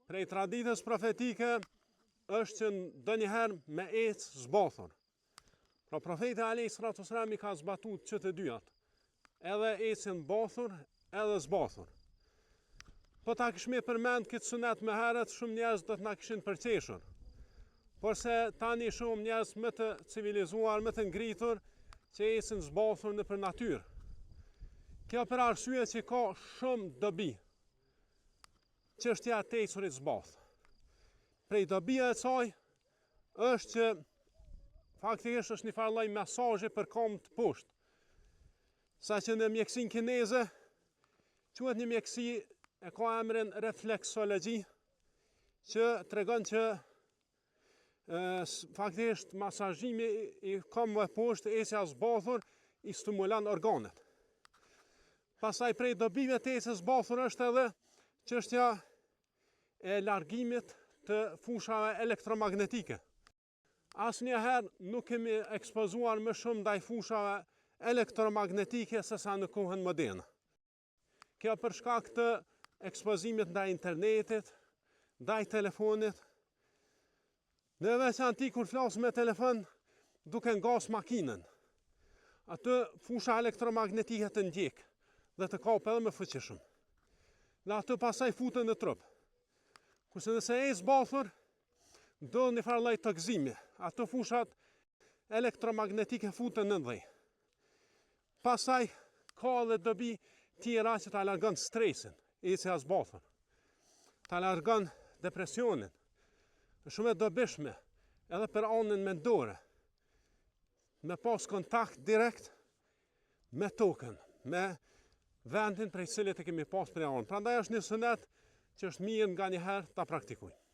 Prej traditës profetike është që ndonjëherë me ecë zbathur. Pra profeti alayhis salam i ka zbatuar që të dyat. Edhe ecën mbathur, edhe zbathur. Po ta kishme përmend këtë sunet më herët, shumë njerëz do të na kishin përqeshur. Por se tani shumë njerëz më të civilizuar, më të ngritur, që ecën zbathur nëpër natyrë. Kjo për arsye që ka shumë dobi. Çështja e ecurit zbath. Prej dobia e saj është që faktikisht është një farë lloj mesazhi për kom të poshtë. Saqë në mjekësinë kineze quhet një mjekësi e ka emrin refleksologji, që tregon që faktikisht masazhimi i komëve poshtë, ecja zbathur, i stimulon organet. Pastaj prej dobive të ecjes zbathur është edhe çështja e largimit të fushave elektromagnetike. Asnjëherë nuk kemi ekspozuar më shumë ndaj fushave elektromagnetike se sa në kohën moderne. Kjo për shkak të ekspozimit ndaj internetit, ndaj telefonit. Në veçanti kur flas me telefon duke ngas makinën. Atë fusha elektromagnetike të ndjek dhe të kapë edhe më fuqishëm. Dhe atë pasaj futen në trup. Kurse nëse e zbathur, do një farë lloj toksimi. Ato fushat elektromagnetike futen në dhej. Pasaj ka edhe dobi tjera që ta largon stresin, ecja zbathur. Ta largon depresionin. Është shumë e dobishme edhe për anën mendore. Me pas kontakt direkt me tokën, me vendin prej cilit e kemi pas prej anë. Prandaj është një sunet që është mirë nga njëherë ta praktikojmë.